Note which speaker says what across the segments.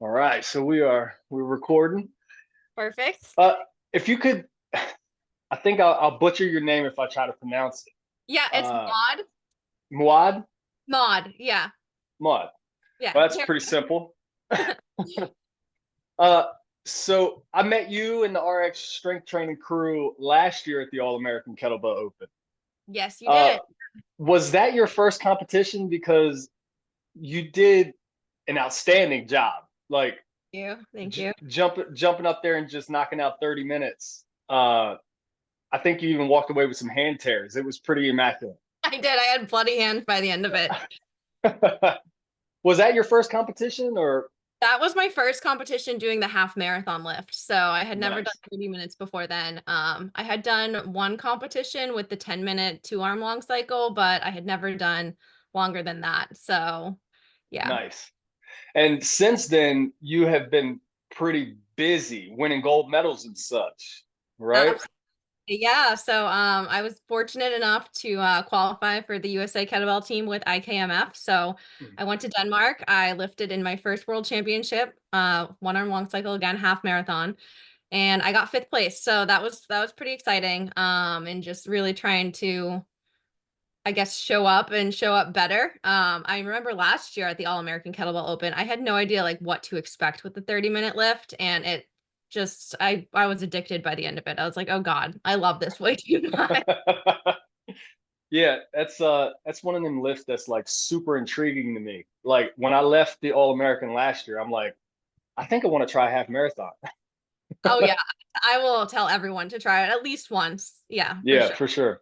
Speaker 1: All right, so we're recording.
Speaker 2: Perfect.
Speaker 1: Uh, if you could, I think I'll butcher your name if I try to pronounce it.
Speaker 2: Yeah, it's
Speaker 1: Uh,
Speaker 2: Maud.
Speaker 1: Muad,
Speaker 2: Maud. Yeah.
Speaker 1: Muad.
Speaker 2: Yeah.
Speaker 1: Well, that's pretty simple. Uh, so I met you and the RX strength training crew last year at the All American Kettlebell Open.
Speaker 2: Yes, you
Speaker 1: Uh,
Speaker 2: did.
Speaker 1: was that your first competition? Because you did an outstanding job. Like
Speaker 2: Thank you.
Speaker 1: jumping up there and just knocking out 30 minutes. I think you even walked away with some hand tears. It was pretty immaculate.
Speaker 2: I did. I had bloody hands by the end of it.
Speaker 1: Was that your first competition or
Speaker 2: That was my first competition doing the half marathon lift. So I had never done
Speaker 1: nice?
Speaker 2: 30 minutes before then. I had done one competition with the 10-minute 2 arm long cycle, but I had never done longer than that. So yeah.
Speaker 1: Nice. And since then, you have been pretty busy winning gold medals and such, right?
Speaker 2: Yeah, so I was fortunate enough to qualify for the USA Kettlebell team with IKMF. So I went to Denmark. I lifted in my first world championship, 1 arm long cycle again, half marathon, and I got fifth place. So that was pretty exciting. And just really trying to, I guess, show up better. I remember last year at the All American Kettlebell Open, I had no idea like what to expect with the 30-minute lift, and it just I was addicted by the end of it. I was like, oh God, I love this way too much.
Speaker 1: Yeah, that's one of them lifts that's like super intriguing to me. Like when I left the All American last year, I'm like, I think I want to try a half marathon.
Speaker 2: Oh yeah, I will tell everyone to try it at least once. Yeah, for
Speaker 1: Yeah,
Speaker 2: sure.
Speaker 1: for sure.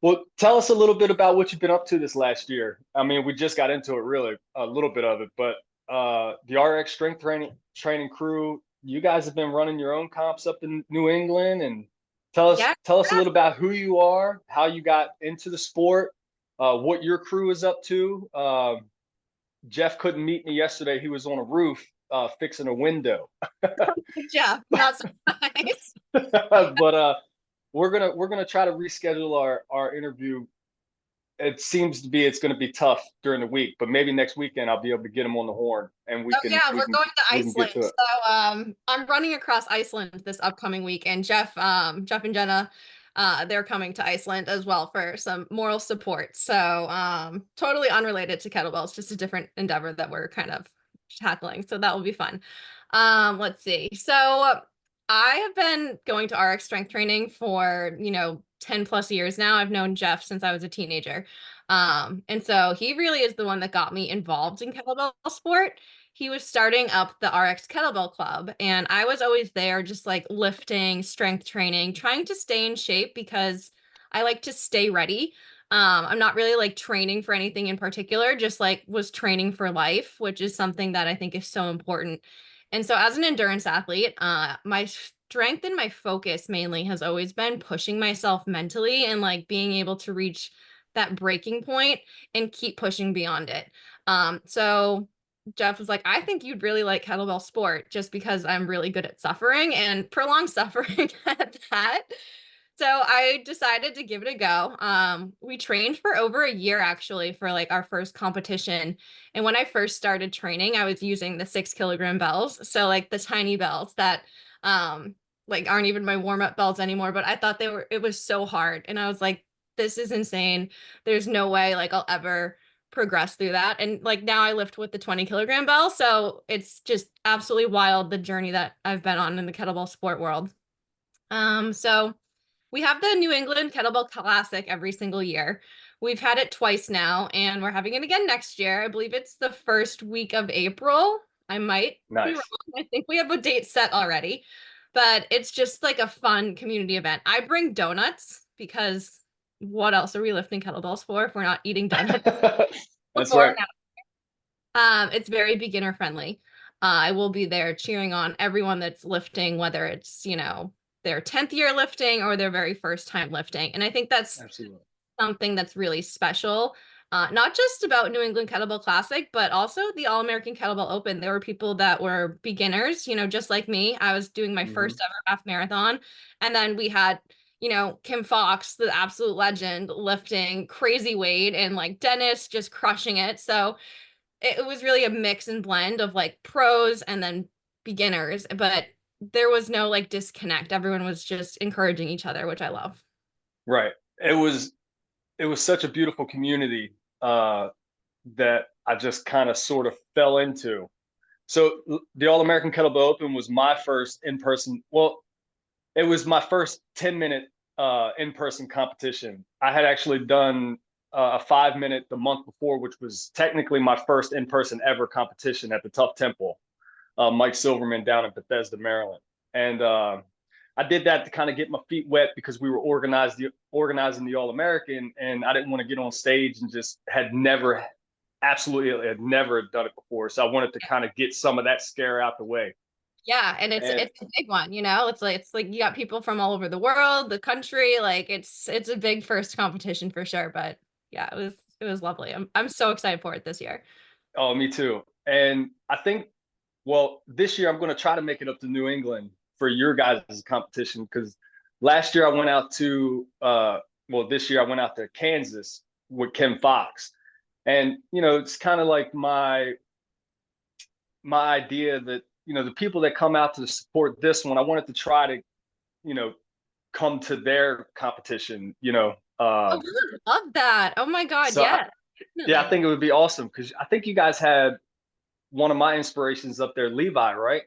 Speaker 1: Well, tell us a little bit about what you've been up to this last year. I mean, we just got into it really, a little bit of it, but the RX strength training crew, you guys have been running your own comps up in New England, and
Speaker 2: Yeah.
Speaker 1: tell us a little about who you are, how you got into the sport, what your crew is up to. Jeff couldn't meet me yesterday; he was on a roof fixing a window.
Speaker 2: Yeah, not surprised.
Speaker 1: But we're gonna try to reschedule our interview. It seems to be it's going to be tough during the week, but maybe next weekend I'll be able to get him on the horn and
Speaker 2: Oh yeah, we're going to
Speaker 1: we can get
Speaker 2: Iceland.
Speaker 1: to it.
Speaker 2: So I'm running across Iceland this upcoming week, and Jeff and Jenna they're coming to Iceland as well for some moral support. So totally unrelated to kettlebells, just a different endeavor that we're kind of tackling. So that will be fun. Let's see. So I have been going to RX strength training for, 10 plus years now. I've known Jeff since I was a teenager. And so he really is the one that got me involved in kettlebell sport. He was starting up the RX Kettlebell Club, and I was always there just like lifting, strength training, trying to stay in shape because I like to stay ready. I'm not really like training for anything in particular, just like was training for life, which is something that I think is so important. And so as an endurance athlete, my strength and my focus mainly has always been pushing myself mentally and like being able to reach that breaking point and keep pushing beyond it. So Jeff was like, I think you'd really like kettlebell sport just because I'm really good at suffering and prolonged suffering at that. So I decided to give it a go. We trained for over a year actually for like our first competition. And when I first started training, I was using the 6 kilogram bells. So like the tiny bells that like aren't even my warm-up bells anymore. But I thought it was so hard. And I was like, this is insane. There's no way like I'll ever progress through that. And like now I lift with the 20 kilogram bell. So it's just absolutely wild the journey that I've been on in the kettlebell sport world. So we have the New England Kettlebell Classic every single year. We've had it twice now, and we're having it again next year. I believe it's the first week of April. I might be wrong.
Speaker 1: Nice.
Speaker 2: I think we have a date set already, but it's just like a fun community event. I bring donuts because what else are we lifting kettlebells for if we're not eating donuts
Speaker 1: That's
Speaker 2: before
Speaker 1: right.
Speaker 2: and it's very beginner friendly. I will be there cheering on everyone that's lifting, whether it's, their 10th year lifting or their very first time lifting. And I think that's
Speaker 1: Absolutely.
Speaker 2: something that's really special. Not just about New England Kettlebell Classic, but also the All American Kettlebell Open. There were people that were beginners, just like me. I was doing my
Speaker 1: Hmm.
Speaker 2: first ever half marathon. And then we had, Kim Fox, the absolute legend, lifting crazy weight, and like Dennis just crushing it. So it was really a mix and blend of like pros and then beginners, but there was no like disconnect. Everyone was just encouraging each other, which I love.
Speaker 1: Right. It was it was such a beautiful community that I just kind of sort of fell into. So the All American Kettlebell Open was my first in person. Well, it was my first 10-minute in person competition. I had actually done a 5 minute the month before, which was technically my first in person ever competition at the Tough Temple, Mike Silverman down in Bethesda, Maryland. And I did that to kind of get my feet wet because we were organizing the All American, and I didn't want to get on stage and just absolutely had never done it before. So I wanted to kind of get some of that scare out the way.
Speaker 2: Yeah, and
Speaker 1: And
Speaker 2: it's a big one, you know. It's like you got people from all over the world, the country. Like it's a big first competition for sure. But yeah, it was lovely. I'm so excited for it this year.
Speaker 1: oh, me too. And I think, well, this year I'm going to try to make it up to New England for your guys' competition because last year I went out to, well, this year I went out to Kansas with Kim Fox. And, it's kind of like my idea that, the people that come out to support this one, I wanted to try to, you know, come to their competition.
Speaker 2: Oh, I love that. Oh my God,
Speaker 1: So,
Speaker 2: yeah,
Speaker 1: yeah, I
Speaker 2: definitely.
Speaker 1: think it would be awesome because I think you guys had one of my inspirations up there, Levi, right?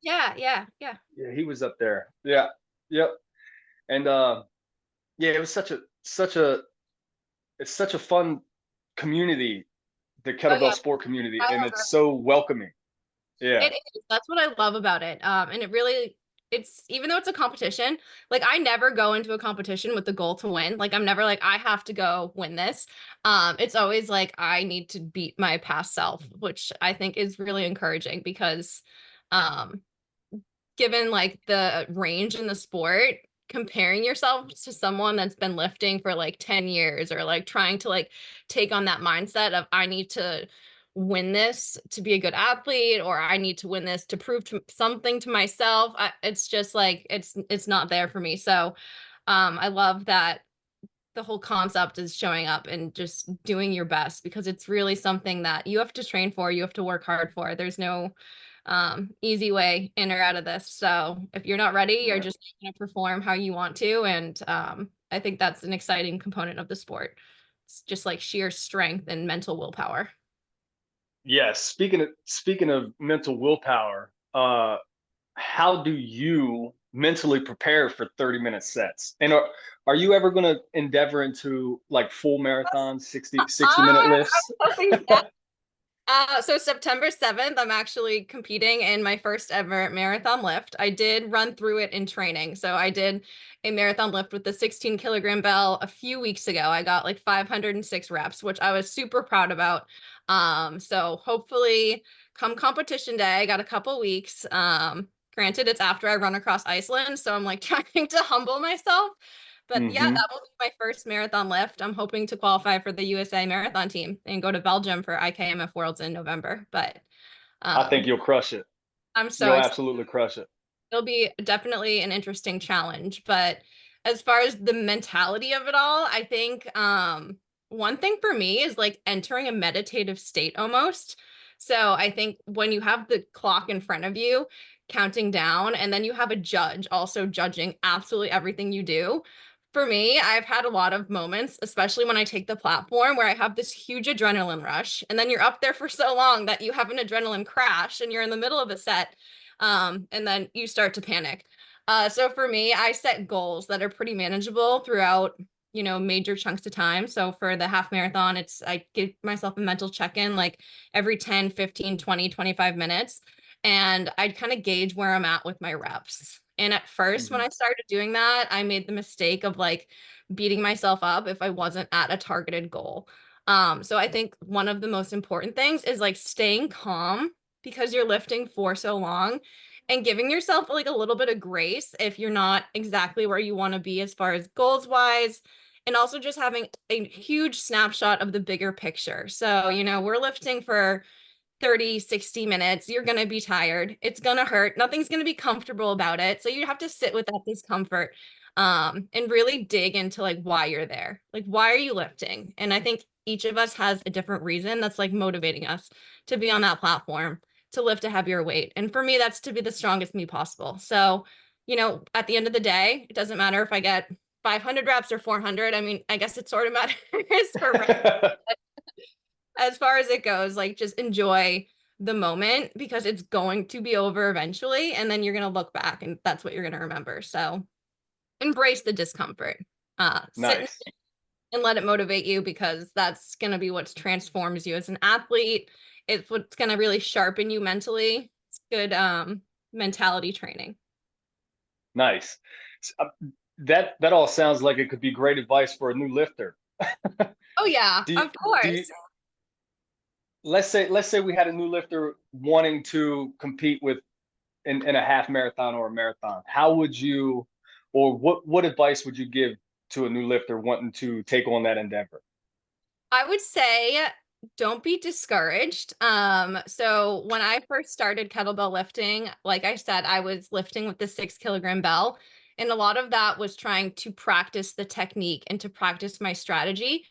Speaker 2: Yeah, yeah, yeah.
Speaker 1: Yeah, he was up there. Yeah. Yep. And yeah, it was such a fun community, the
Speaker 2: Oh
Speaker 1: kettlebell
Speaker 2: yeah,
Speaker 1: sport community, and
Speaker 2: I
Speaker 1: it's so welcoming. Yeah.
Speaker 2: It is. That's what I love about it. And it really, it's even though it's a competition, like I never go into a competition with the goal to win. Like I'm never like, I have to go win this. It's always like I need to beat my past self, which I think is really encouraging because um given like the range in the sport, comparing yourself to someone that's been lifting for like 10 years or like trying to like take on that mindset of I need to win this to be a good athlete or I need to win this to prove something to myself. It's just like it's not there for me. So I love that the whole concept is showing up and just doing your best because it's really something that you have to train for, you have to work hard for. There's no easy way in or out of this. So if you're not ready, you're
Speaker 1: Right.
Speaker 2: just going to perform how you want to. And I think that's an exciting component of the sport. It's just like sheer strength and mental willpower.
Speaker 1: Yes. Speaking of mental willpower, how do you mentally prepare for 30-minute sets? And are you ever going to endeavor into like full marathon 60-minute
Speaker 2: I'm
Speaker 1: lifts?
Speaker 2: hoping so September 7th, I'm actually competing in my first ever marathon lift. I did run through it in training. So I did a marathon lift with the 16-kilogram bell a few weeks ago. I got like 506 reps, which I was super proud about. So hopefully come competition day, I got a couple weeks. Granted, it's after I run across Iceland, so I'm like trying to humble myself. But yeah,
Speaker 1: Hmm.
Speaker 2: that will be my first marathon lift. I'm hoping to qualify for the USA marathon team and go to Belgium for IKMF Worlds in November. But
Speaker 1: I think
Speaker 2: um,
Speaker 1: you'll crush it.
Speaker 2: I'm so
Speaker 1: You'll
Speaker 2: excited.
Speaker 1: absolutely crush it.
Speaker 2: It'll be definitely an interesting challenge. But as far as the mentality of it all, I think one thing for me is like entering a meditative state almost. So I think when you have the clock in front of you, counting down, and then you have a judge also judging absolutely everything you do. For me, I've had a lot of moments, especially when I take the platform, where I have this huge adrenaline rush, and then you're up there for so long that you have an adrenaline crash and you're in the middle of a set and then you start to panic. So for me, I set goals that are pretty manageable throughout, major chunks of time. So for the half marathon, I give myself a mental check-in like every 10, 15, 20, 25 minutes. And I'd kind of gauge where I'm at with my reps. And at first, when
Speaker 1: Hmm.
Speaker 2: I started doing that, I made the mistake of like beating myself up if I wasn't at a targeted goal. So I think one of the most important things is like staying calm because you're lifting for so long and giving yourself like a little bit of grace if you're not exactly where you want to be as far as goals wise and also just having a huge snapshot of the bigger picture. So, we're lifting for 30, 60 minutes. You're going to be tired. It's going to hurt. Nothing's going to be comfortable about it. So you have to sit with that discomfort and really dig into like why you're there. Like why are you lifting? And I think each of us has a different reason that's like motivating us to be on that platform, to lift a heavier weight. And for me, that's to be the strongest me possible. So, at the end of the day, it doesn't matter if I get 500 reps or 400. I mean, I guess it sort of matters for as far as it goes, like just enjoy the moment because it's going to be over eventually. And then you're going to look back and that's what you're going to remember. So embrace the discomfort. Sit
Speaker 1: Nice.
Speaker 2: and let it motivate you because that's going to be what transforms you as an athlete. It's what's going to really sharpen you mentally. It's good mentality training.
Speaker 1: Nice. That all sounds like it could be great advice for a new lifter.
Speaker 2: Oh yeah,
Speaker 1: Do you,
Speaker 2: of
Speaker 1: do you,
Speaker 2: course.
Speaker 1: let's say we had a new lifter wanting to compete in a half marathon or a marathon. How would you, or what advice would you give to a new lifter wanting to take on that endeavor?
Speaker 2: I would say don't be discouraged. So when I first started kettlebell lifting, like I said, I was lifting with the 6 kilogram bell. And a lot of that was trying to practice the technique and to practice my strategy.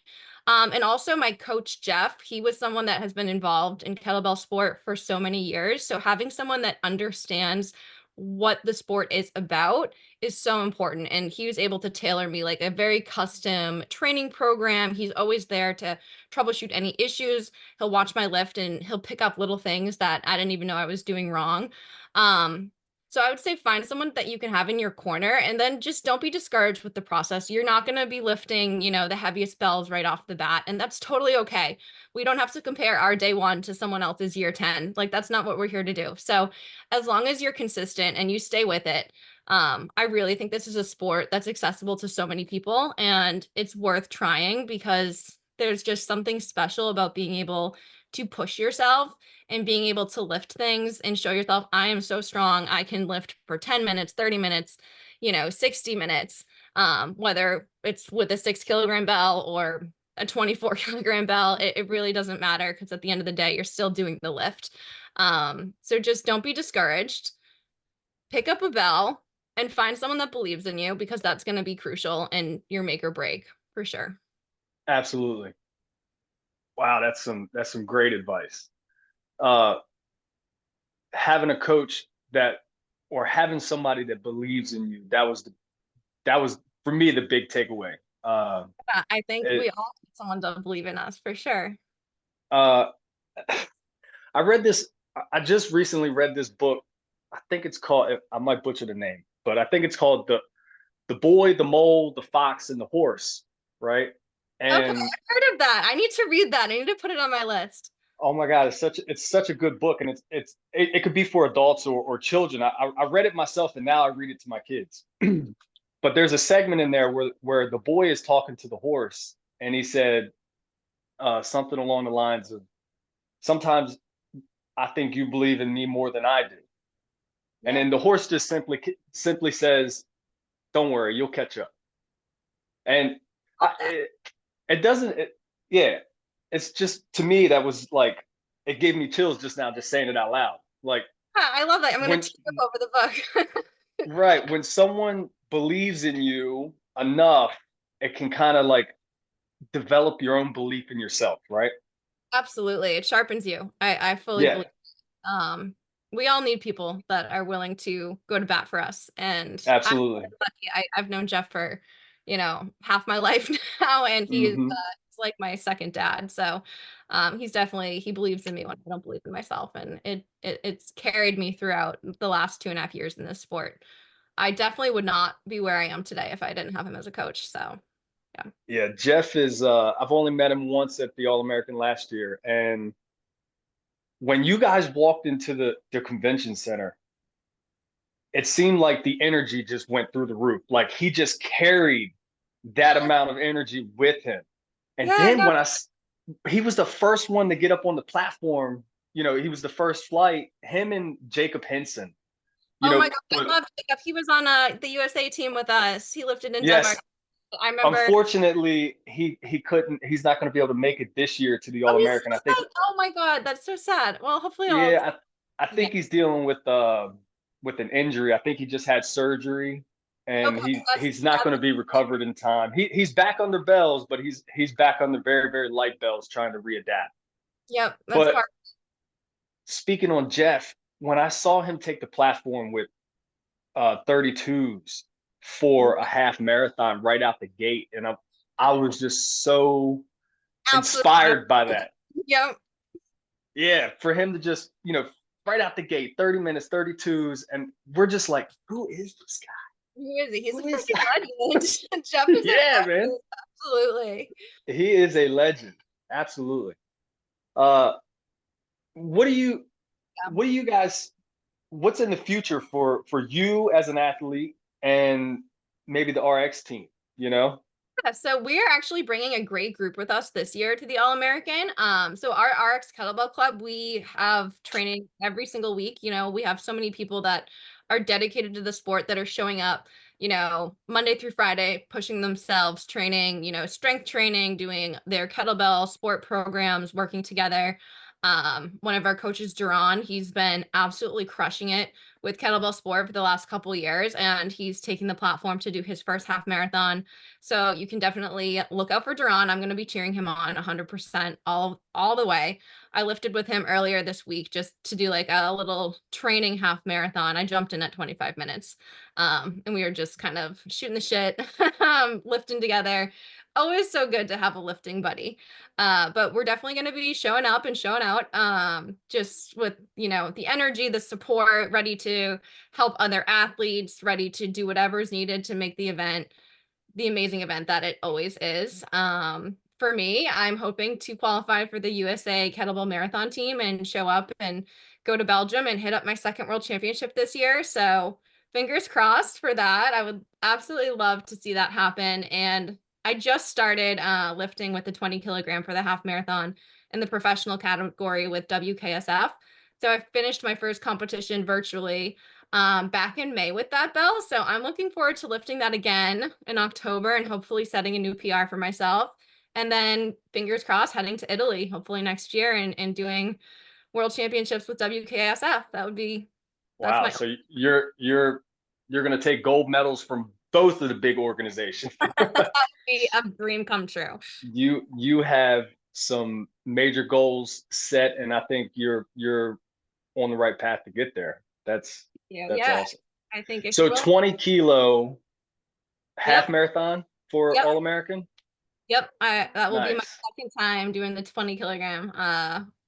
Speaker 2: And also my coach, Jeff, he was someone that has been involved in kettlebell sport for so many years. So having someone that understands what the sport is about is so important. And he was able to tailor me like a very custom training program. He's always there to troubleshoot any issues. He'll watch my lift and he'll pick up little things that I didn't even know I was doing wrong. Um, so I would say find someone that you can have in your corner and then just don't be discouraged with the process. You're not going to be lifting, the heaviest bells right off the bat, and that's totally okay. We don't have to compare our day 1 to someone else's year 10. Like that's not what we're here to do. So as long as you're consistent and you stay with it, I really think this is a sport that's accessible to so many people and it's worth trying because there's just something special about being able to push yourself and being able to lift things and show yourself, I am so strong. I can lift for 10 minutes, 30 minutes, 60 minutes, whether it's with a 6 kilogram bell or a 24 kilogram bell, it really doesn't matter because at the end of the day, you're still doing the lift. So just don't be discouraged. Pick up a bell and find someone that believes in you because that's going to be crucial and your make or break for sure.
Speaker 1: Absolutely. Wow, that's some great advice. Uh, Having a coach that, or having somebody that believes in you, that was for me the big takeaway.
Speaker 2: Yeah, I think
Speaker 1: It
Speaker 2: we all need someone to believe in us for sure.
Speaker 1: uh, I read this. I just recently read this book. I think it's called. I might butcher the name, but I think it's called the boy, the mole, the fox, and the horse. Right.
Speaker 2: Okay,
Speaker 1: And
Speaker 2: I've heard of that. I need to read that. I need to put it on my list.
Speaker 1: oh my god, it's such a good book, and it could be for adults or children. I read it myself, and now I read it to my kids. But there's a segment in there where the boy is talking to the horse, and he said something along the lines of, "Sometimes I think you believe in me more than I do." And
Speaker 2: Yeah.
Speaker 1: then the horse just simply says, "Don't worry, you'll catch up." And
Speaker 2: Love that.
Speaker 1: it doesn't. Yeah, it's just, to me, that was like, it gave me chills just now, just saying it out loud. Like
Speaker 2: Yeah, I love that. I'm going to
Speaker 1: when
Speaker 2: tear up over the book.
Speaker 1: right, when someone believes in you enough, it can kind of like develop your own belief in yourself, right?
Speaker 2: Absolutely. It sharpens you. I fully
Speaker 1: Yeah,
Speaker 2: believe. Um, we all need people that are willing to go to bat for us. And I'm
Speaker 1: absolutely.
Speaker 2: lucky. I've known Jeff for, half my life now, and
Speaker 1: Hmm.
Speaker 2: he's like my second dad. So he believes in me when I don't believe in myself. And it's carried me throughout the last 2.5 years in this sport. I definitely would not be where I am today if I didn't have him as a coach. So yeah.
Speaker 1: Yeah, Jeff is. I've only met him once at the All American last year, and when you guys walked into the convention center, it seemed like the energy just went through the roof. Like he just carried that amount of energy with him. And
Speaker 2: Yeah, I
Speaker 1: then
Speaker 2: know.
Speaker 1: he was the first one to get up on the platform. He was the first flight. Him and Jacob Henson.
Speaker 2: Oh my God, I
Speaker 1: But
Speaker 2: love Jacob. He was on the USA team with us. He lived in Denmark.
Speaker 1: yes,
Speaker 2: I remember.
Speaker 1: unfortunately, he couldn't. He's not going to be able to make it this year to the
Speaker 2: Oh,
Speaker 1: All
Speaker 2: he's
Speaker 1: American. I think.
Speaker 2: so sad. Oh my God, that's so sad. Well, hopefully I'll.
Speaker 1: Yeah, I
Speaker 2: Yeah.
Speaker 1: think he's dealing with an injury. I think he just had surgery. and
Speaker 2: Okay,
Speaker 1: he's not going to be recovered in time. He's back under bells, but he's back under very light bells, trying to readapt.
Speaker 2: yep, that's
Speaker 1: But
Speaker 2: part.
Speaker 1: speaking on Jeff, when I saw him take the platform with 32s for a half marathon right out the gate, and I was just so
Speaker 2: Absolutely.
Speaker 1: inspired by that.
Speaker 2: Yep.
Speaker 1: Yeah, for him to just, right out the gate, 30 minutes, 32s, and we're just like, who is this guy?
Speaker 2: Who is he? He's a
Speaker 1: Who is
Speaker 2: freaking
Speaker 1: that?
Speaker 2: legend. Jeff is a
Speaker 1: Yeah, man.
Speaker 2: legend. Absolutely.
Speaker 1: He is a legend. Absolutely. Uh what do you
Speaker 2: Yeah.
Speaker 1: what do you guys what's in the future for you as an athlete and maybe the RX team, you know?
Speaker 2: Yeah, so we're actually bringing a great group with us this year to the All American. So our RX Kettlebell Club, we have training every single week. We have so many people that are dedicated to the sport that are showing up, Monday through Friday, pushing themselves, training, strength training, doing their kettlebell sport programs, working together. One of our coaches, Duran, he's been absolutely crushing it with kettlebell sport for the last couple years, and he's taking the platform to do his first half marathon. So you can definitely look out for Duran. I'm going to be cheering him on 100% all the way. I lifted with him earlier this week just to do like a little training half marathon. I jumped in at 25 minutes. And we were just kind of shooting the shit, lifting together. Always so good to have a lifting buddy. But we're definitely going to be showing up and showing out, just with, the energy, the support, ready to help other athletes, ready to do whatever's needed to make the event the amazing event that it always is. For me, I'm hoping to qualify for the USA Kettlebell Marathon team and show up and go to Belgium and hit up my second world championship this year. So fingers crossed for that. I would absolutely love to see that happen. And I just started lifting with the 20 kilogram for the half marathon in the professional category with WKSF. So I finished my first competition virtually back in May with that bell. So I'm looking forward to lifting that again in October and hopefully setting a new PR for myself. And then fingers crossed, heading to Italy, hopefully next year and doing world championships with WKSF. That's
Speaker 1: Wow,
Speaker 2: my
Speaker 1: so you're going to take gold medals from both of the big organizations.
Speaker 2: that would be a dream come true.
Speaker 1: You have some major goals set, and I think you're on the right path to get there. That's
Speaker 2: Yeah,
Speaker 1: awesome.
Speaker 2: I think if
Speaker 1: So
Speaker 2: you will.
Speaker 1: 20-kilo half
Speaker 2: Yep.
Speaker 1: marathon for
Speaker 2: Yep.
Speaker 1: All American.
Speaker 2: Yep. That will be my
Speaker 1: Nice.
Speaker 2: second time doing the 20 kilogram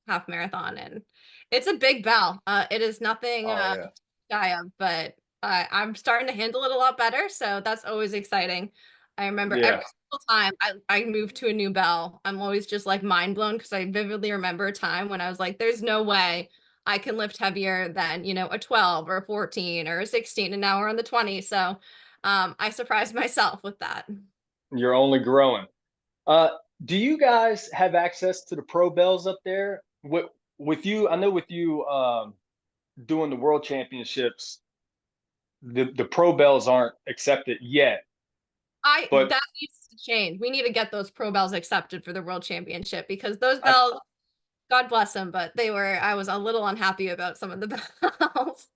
Speaker 2: half marathon, and it's a big bell. It is nothing
Speaker 1: Oh yeah.
Speaker 2: shy of, but I'm starting to handle it a lot better, so that's always exciting. I remember every
Speaker 1: Yeah.
Speaker 2: single time I moved to a new bell, I'm always just like mind blown because I vividly remember a time when I was like, there's no way I can lift heavier than, a 12 or a 14 or a 16, and now we're on the 20. So I surprised myself with that.
Speaker 1: You're only growing. Uh, do you guys have access to the pro bells up there? With you, I know with you doing the world championships, the pro bells aren't accepted yet, but
Speaker 2: That needs to change. We need to get those pro bells accepted for the world championship because those
Speaker 1: I
Speaker 2: bells, God bless them, but I was a little unhappy about some of the bells.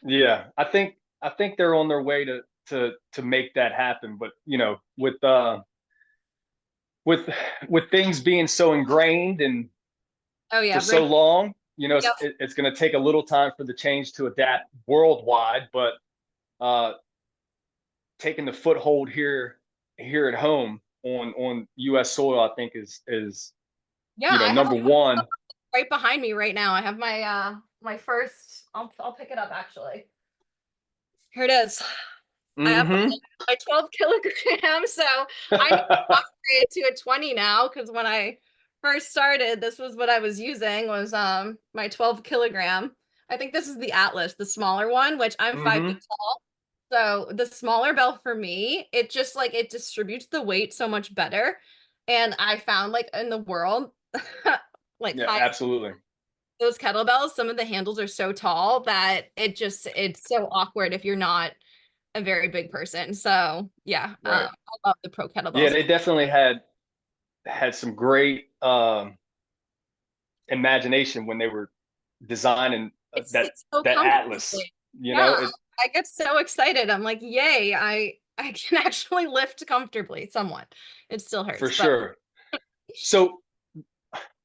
Speaker 1: yeah, I think they're on their way to make that happen. But with with things being so ingrained and
Speaker 2: Oh
Speaker 1: for
Speaker 2: yeah,
Speaker 1: so
Speaker 2: Rick.
Speaker 1: long,
Speaker 2: Yep.
Speaker 1: it's going to take a little time for the change to adapt worldwide. But uh, taking the foothold here at home on U.S. soil, I think is
Speaker 2: Yeah, I have
Speaker 1: number one.
Speaker 2: right behind me right now. I have my first. I'll pick it up actually. Here it is. I have
Speaker 1: Mm-hmm.
Speaker 2: my 12 kilograms. So I need to upgrade to a 20 now because when I first started, this was what I was using was my 12 kilogram. I think this is the Atlas, the smaller one, which I'm 5 feet
Speaker 1: Mm-hmm.
Speaker 2: tall. So the smaller bell for me, it just like it distributes the weight so much better. And I found like in the world, like
Speaker 1: Yeah,
Speaker 2: high
Speaker 1: absolutely.
Speaker 2: those kettlebells, some of the handles are so tall that it's so awkward if you're not a very big person. So yeah,
Speaker 1: Right.
Speaker 2: I love the pro
Speaker 1: Yeah,
Speaker 2: kettlebells.
Speaker 1: they definitely had some great imagination when they were designing
Speaker 2: It's
Speaker 1: that
Speaker 2: so
Speaker 1: that
Speaker 2: comfortable.
Speaker 1: Atlas.
Speaker 2: Yeah, I get so excited. I'm like, yay, I can actually lift comfortably somewhat. It still
Speaker 1: For
Speaker 2: hurts, but
Speaker 1: sure. So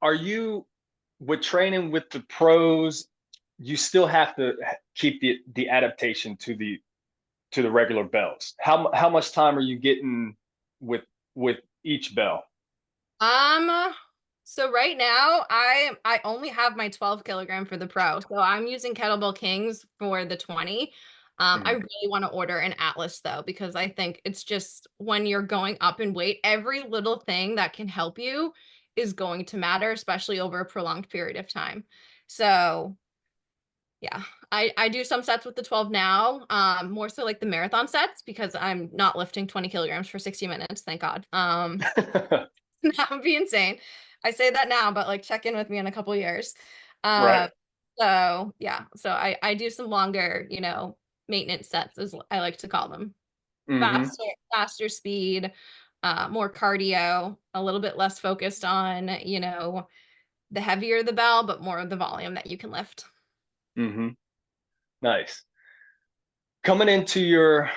Speaker 1: are you with training with the pros, you still have to keep the adaptation to the regular bells. How much time are you getting with with each bell?
Speaker 2: um so right now I only have my 12 kilogram for the pro. So I'm using kettlebell kings for the 20. I
Speaker 1: Mhm.
Speaker 2: really want to order an Atlas though, because I think it's just when you're going up in weight, every little thing that can help you is going to matter, especially over a prolonged period of time. So yeah, I do some sets with the 12 now, more so like the marathon sets because I'm not lifting 20 kilograms for 60 minutes, thank God. That would be insane. I say that now, but like check in with me in a couple years.
Speaker 1: Right.
Speaker 2: Uh, so yeah, so I do some longer, maintenance sets as I like to call them.
Speaker 1: Hmm.
Speaker 2: Faster speed, more cardio, a little bit less focused on, the heavier the bell, but more of the volume that you can lift.
Speaker 1: Hmm. Nice. Coming into your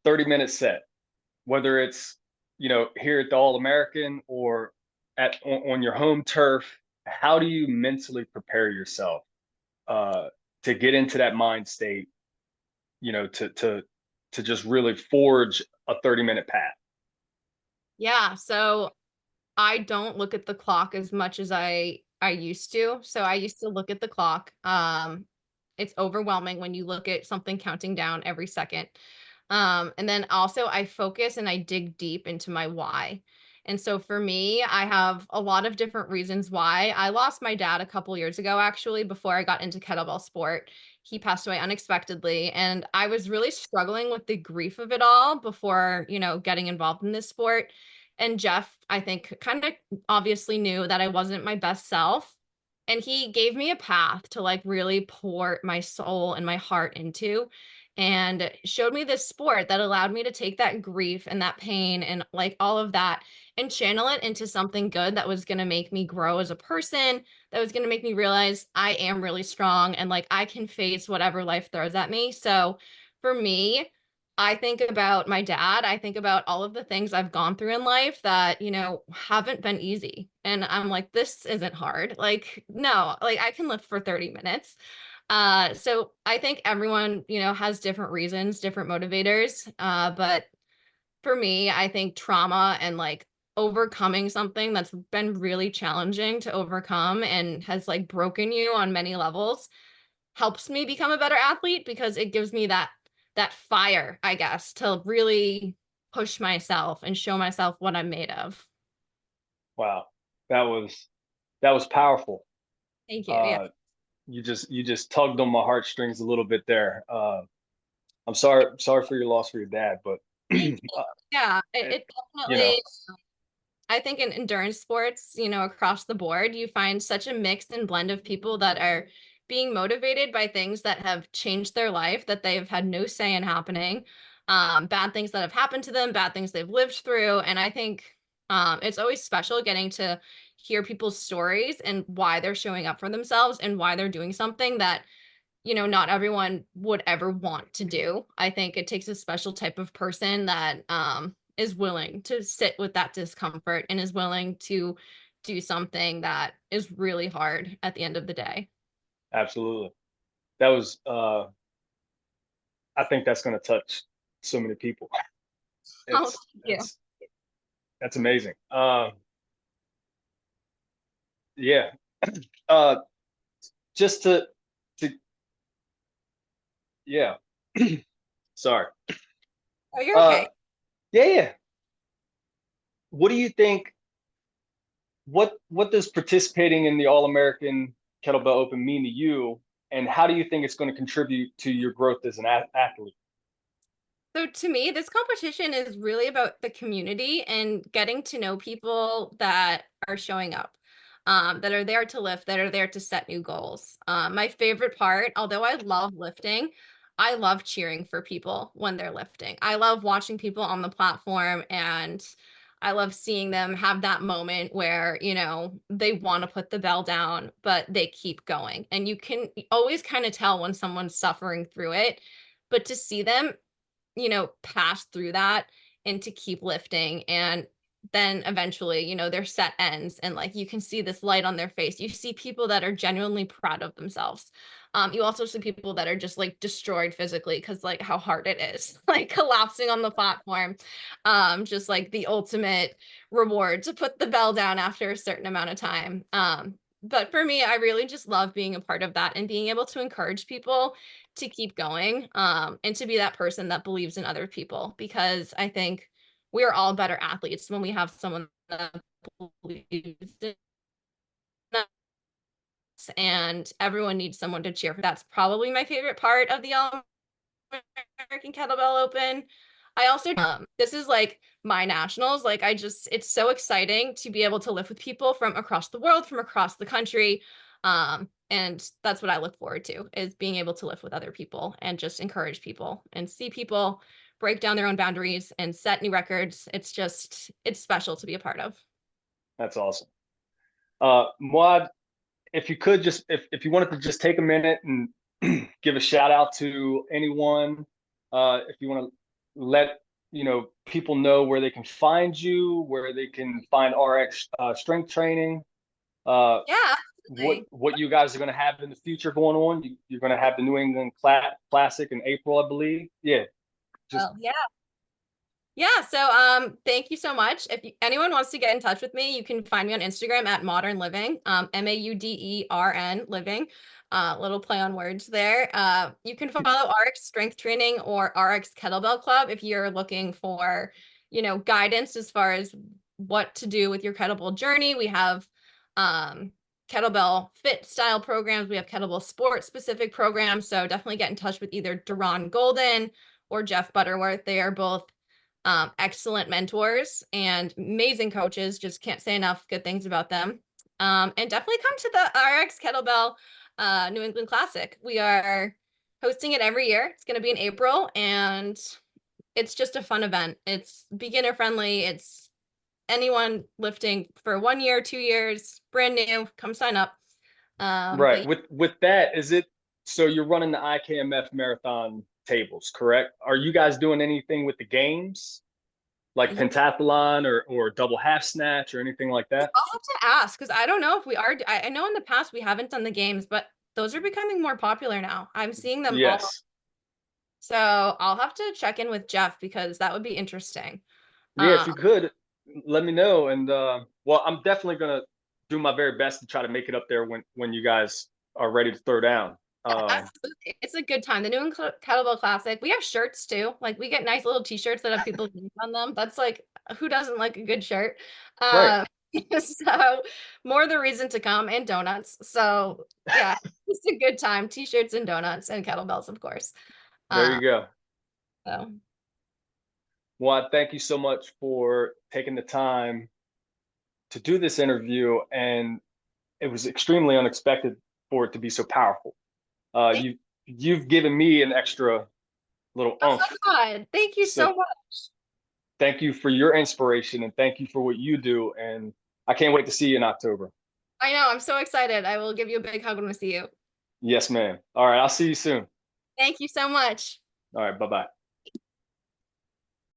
Speaker 1: 30-minute set, whether it's here at the All American or on your home turf, how do you mentally prepare yourself uh, to get into that mind state? To just really forge a 30-minute path.
Speaker 2: Yeah, so I don't look at the clock as much as I used to. So I used to look at the clock. It's overwhelming when you look at something counting down every second. And then also I focus and I dig deep into my why. And so for me, I have a lot of different reasons why. I lost my dad a couple years ago, actually, before I got into kettlebell sport. He passed away unexpectedly, and I was really struggling with the grief of it all before, getting involved in this sport. And Jeff, I think, kind of obviously knew that I wasn't my best self. And he gave me a path to like really pour my soul and my heart into, and showed me this sport that allowed me to take that grief and that pain and like all of that and channel it into something good that was going to make me grow as a person, that was going to make me realize I am really strong and like I can face whatever life throws at me. So for me, I think about my dad. I think about all of the things I've gone through in life that, haven't been easy. And I'm like, this isn't hard. Like, no, like I can lift for 30 minutes. So I think everyone, has different reasons, different motivators. But for me, I think trauma and like overcoming something that's been really challenging to overcome and has like broken you on many levels helps me become a better athlete because it gives me that fire, I guess, to really push myself and show myself what I'm made of.
Speaker 1: Wow, that was that was powerful.
Speaker 2: Thank you. Yeah.
Speaker 1: Uh, you just tugged on my heartstrings a little bit there. I'm sorry for your loss for your dad, but
Speaker 2: Thank you. Yeah, it,
Speaker 1: it,
Speaker 2: it
Speaker 1: you know,
Speaker 2: definitely I think in endurance sports, across the board, you find such a mix and blend of people that are being motivated by things that have changed their life that they've had no say in happening, bad things that have happened to them, bad things they've lived through. And I think it's always special getting to hear people's stories and why they're showing up for themselves and why they're doing something that not everyone would ever want to do. I think it takes a special type of person that is willing to sit with that discomfort and is willing to do something that is really hard at the end of the day.
Speaker 1: absolutely. That was I think that's going to touch so many people.
Speaker 2: Oh,
Speaker 1: It's
Speaker 2: thank you.
Speaker 1: that's amazing. Yeah. Uh, just to yeah. Sorry.
Speaker 2: Oh, you're
Speaker 1: Uh,
Speaker 2: okay.
Speaker 1: yeah, yeah. What do you think? What does participating in the All American Kettlebell Open mean to you, and how do you think it's going to contribute to your growth as an athlete?
Speaker 2: So to me, this competition is really about the community and getting to know people that are showing up, that are there to lift, that are there to set new goals. My favorite part, although I love lifting, I love cheering for people when they're lifting. I love watching people on the platform and I love seeing them have that moment where, they want to put the bell down, but they keep going. And you can always kind of tell when someone's suffering through it but to see them, pass through that and to keep lifting, and then eventually, their set ends and like you can see this light on their face. You see people that are genuinely proud of themselves. You also see people that are just like destroyed physically because like how hard it is, like collapsing on the platform. Just like the ultimate reward to put the bell down after a certain amount of time. But for me, I really just love being a part of that and being able to encourage people to keep going, and to be that person that believes in other people, because I think we are all better athletes when we have someone that believes in us, and everyone needs someone to cheer for. That's probably my favorite part of the American Kettlebell Open. I also this is like my nationals. Like it's so exciting to be able to lift with people from across the world, from across the country. And that's what I look forward to, is being able to lift with other people and just encourage people and see people break down their own boundaries and set new records. It's special to be a part of.
Speaker 1: That's awesome. Muad, if you could just, if you wanted to just take a minute and give a shout out to anyone, if you want to let people know where they can find you, where they can find RX strength training, uh,
Speaker 2: Yeah,
Speaker 1: what
Speaker 2: absolutely.
Speaker 1: what you guys are going to have in the future going on. You're going to have the New England Classic in April, I believe. Yeah, just
Speaker 2: Well, yeah. Yeah, so thank you so much. If anyone wants to get in touch with me, you can find me on Instagram at Modern Living, Maudern Living. Little play on words there. You can follow RX Strength Training or RX Kettlebell Club if you're looking for, guidance as far as what to do with your kettlebell journey. We have um kettlebell fit style programs. We have kettlebell sport specific programs. So definitely get in touch with either Duran Golden or Jeff Butterworth. They are both excellent mentors and amazing coaches. Just can't say enough good things about them. And definitely come to the RX Kettlebell New England Classic. We are hosting it every year. It's going to be in April, and it's just a fun event. It's beginner friendly. It's anyone lifting for 1 year, 2 years, brand new. Come sign up.
Speaker 1: right.
Speaker 2: But
Speaker 1: With that, is it so you're running the IKMF marathon tables, correct? Are you guys doing anything with the games, like
Speaker 2: yeah,
Speaker 1: pentathlon or double half snatch or anything like that?
Speaker 2: I'll have to ask because I don't know if we are. I know in the past we haven't done the games, but those are becoming more popular now. I'm seeing them all.
Speaker 1: Yes.
Speaker 2: So I'll have to check in with Jeff because that would be interesting.
Speaker 1: Yeah, if
Speaker 2: Um,
Speaker 1: you could, let me know. And well, I'm definitely gonna do my very best to try to make it up there when you guys are ready to throw down.
Speaker 2: Absolutely. It's a good time. The New England Kettlebell Classic. We have shirts too. Like we get nice little t-shirts that have people's names on them. That's like, who doesn't like a good shirt?
Speaker 1: Right.
Speaker 2: Um, so more the reason to come, and donuts. So yeah, it's a good time. T-shirts and donuts and kettlebells, of course.
Speaker 1: There
Speaker 2: Um,
Speaker 1: you go.
Speaker 2: so
Speaker 1: Well, thank you so much for taking the time to do this interview, and it was extremely unexpected for it to be so powerful.
Speaker 2: thank,
Speaker 1: You've given me an extra little
Speaker 2: oh
Speaker 1: oomph.
Speaker 2: my God, thank you
Speaker 1: So
Speaker 2: so much.
Speaker 1: thank you for your inspiration and thank you for what you do. And I can't wait to see you in October.
Speaker 2: I know, I'm so excited. I will give you a big hug when I see you.
Speaker 1: Yes, ma'am. All right, I'll see you soon.
Speaker 2: Thank you so much.
Speaker 1: All right, bye bye.